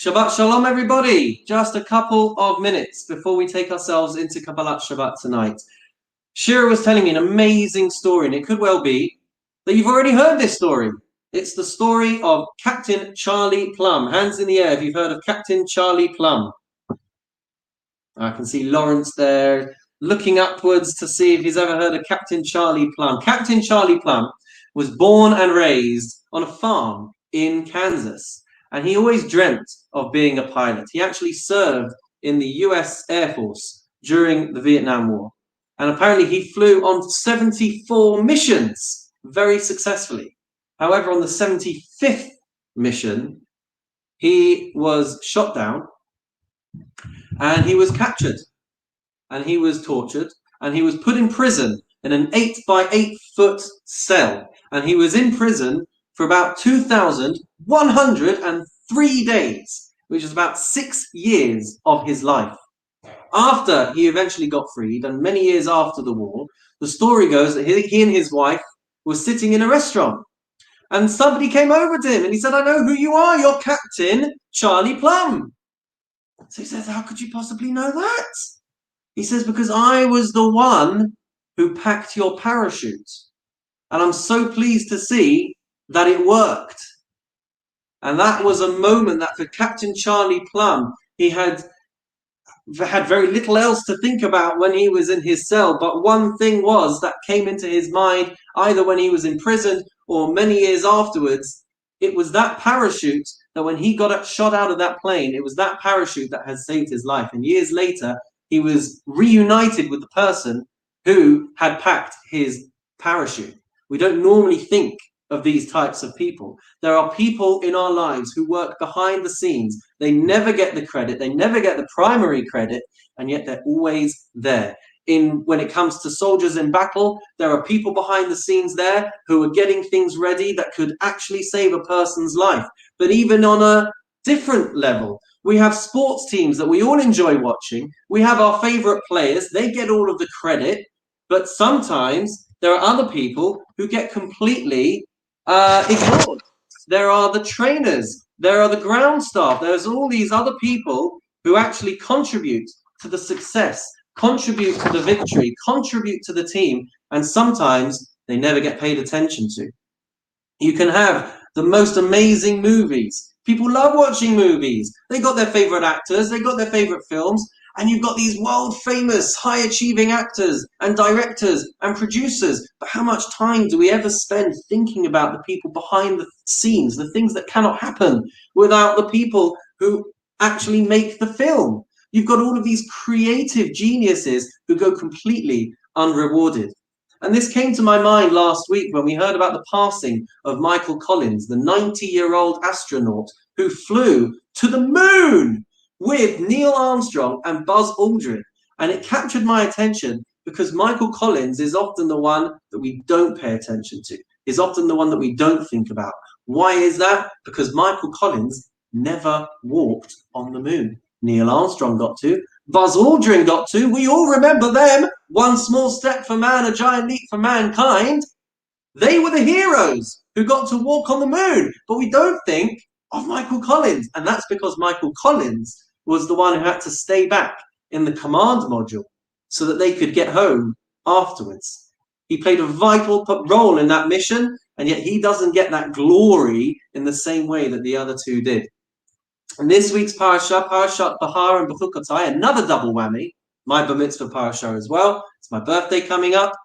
Shabbat Shalom, everybody. Just a couple of minutes before we take ourselves into Kabbalat Shabbat tonight. Shira was telling me an amazing story, and it could well be that you've already heard this story. It's the story of Captain Charlie Plum. Hands in the air if you've heard of Captain Charlie Plum. I can see Lawrence there looking upwards to see if he's ever heard of Captain Charlie Plum. Captain Charlie Plum was born and raised on a farm in Kansas, and he always dreamt of being a pilot. He actually served in the US Air Force during the Vietnam War, and apparently he flew on 74 missions very successfully. However, on the 75th mission, he was shot down and he was captured and he was tortured and he was put in prison in an 8 by 8 foot cell, and he was in prison for about 2,103 days, which is about 6 years of his life. After he eventually got freed, and many years after the war, the story goes that he and his wife were sitting in a restaurant, and somebody came over to him and he said, "I know who you are, you're Captain Charlie Plum." So he says, "How could you possibly know that?" He says, "Because I was the one who packed your parachute, and I'm so pleased to see that it worked." And that was a moment that for Captain Charlie Plum, he had very little else to think about when he was in his cell. But one thing was that came into his mind, either when he was in prison or many years afterwards. It was that parachute that when he got shot out of that plane, it was that parachute that had saved his life. And years later, he was reunited with the person who had packed his parachute. We don't normally think of these types of people. There are people in our lives who work behind the scenes. They never get the credit. They never get the primary credit, and yet they're always there. When it comes to soldiers in battle, there are people behind the scenes there who are getting things ready that could actually save a person's life. But even on a different level, we have sports teams that we all enjoy watching. We have our favorite players. They get all of the credit. But sometimes there are other people who get completely ignored. There are the trainers. There are the ground staff. There's all these other people who actually contribute to the success, contribute to the victory, contribute to the team, and sometimes they never get paid attention to. You can have the most amazing movies. People love watching movies. They got their favorite actors, they got their favorite films, and you've got these world-famous, high-achieving actors and directors and producers. But how much time do we ever spend thinking about the people behind the scenes, the things that cannot happen without the people who actually make the film? You've got all of these creative geniuses who go completely unrewarded. And this came to my mind last week when we heard about the passing of Michael Collins, the 90-year-old astronaut who flew to the moon with Neil Armstrong and Buzz Aldrin. And it captured my attention because Michael Collins is often the one that we don't pay attention to, is often the one that we don't think about. Why is that? Because Michael Collins never walked on the moon. Neil Armstrong got to, Buzz Aldrin got to. We all remember them. One small step for man, a giant leap for mankind. They were the heroes who got to walk on the moon. But we don't think of Michael Collins. And that's because Michael Collins was the one who had to stay back in the command module so that they could get home afterwards. He played a vital role in that mission, and yet he doesn't get that glory in the same way that the other two did. And this week's Parshat Behar-Bechukotai, another double whammy, my bar mitzvah parasha as well. It's my birthday coming up.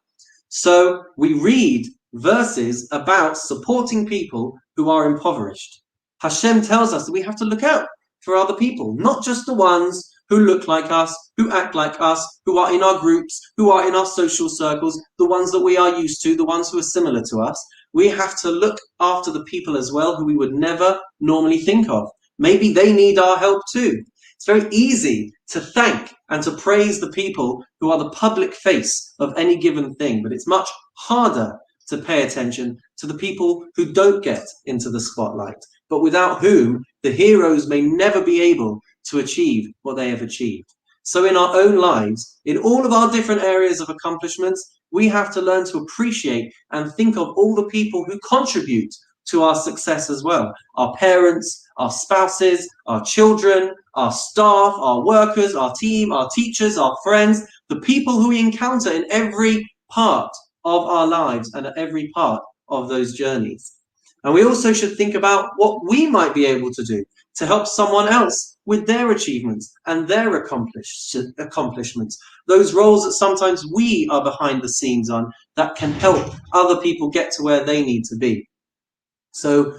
So we read verses about supporting people who are impoverished. Hashem tells us that we have to look out for other people, not just the ones who look like us, who act like us, who are in our groups, who are in our social circles, the ones that we are used to, the ones who are similar to us. We have to look after the people as well who we would never normally think of. Maybe they need our help too. It's very easy to thank and to praise the people who are the public face of any given thing, but it's much harder to pay attention to the people who don't get into the spotlight, but without whom the heroes may never be able to achieve what they have achieved. So in our own lives, in all of our different areas of accomplishments, we have to learn to appreciate and think of all the people who contribute to our success as well. Our parents, our spouses, our children, our staff, our workers, our team, our teachers, our friends, the people who we encounter in every part of our lives and at every part of those journeys. And we also should think about what we might be able to do to help someone else with their achievements and their accomplishments. Those roles that sometimes we are behind the scenes on that can help other people get to where they need to be. So,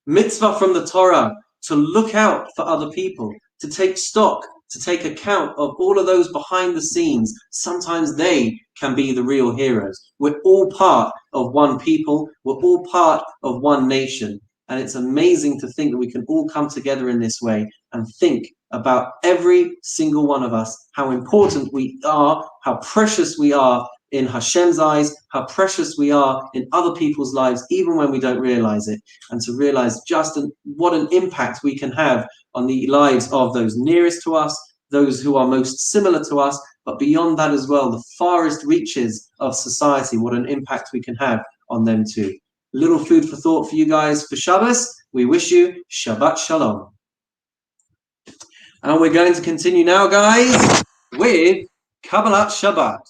mitzvah from the Torah to look out for other people, to take stock, to take account of all of those behind the scenes. Sometimes they can be the real heroes. We're all part of one people. We're all part of one nation. And it's amazing to think that we can all come together in this way and think about every single one of us, how important we are, how precious we are in Hashem's eyes, how precious we are in other people's lives, even when we don't realize it, and to realize just what an impact we can have on the lives of those nearest to us, those who are most similar to us, but beyond that as well, the farthest reaches of society, what an impact we can have on them too. Little food for thought for you guys for Shabbos. We wish you Shabbat Shalom. And we're going to continue now, guys, with Kabbalat Shabbat.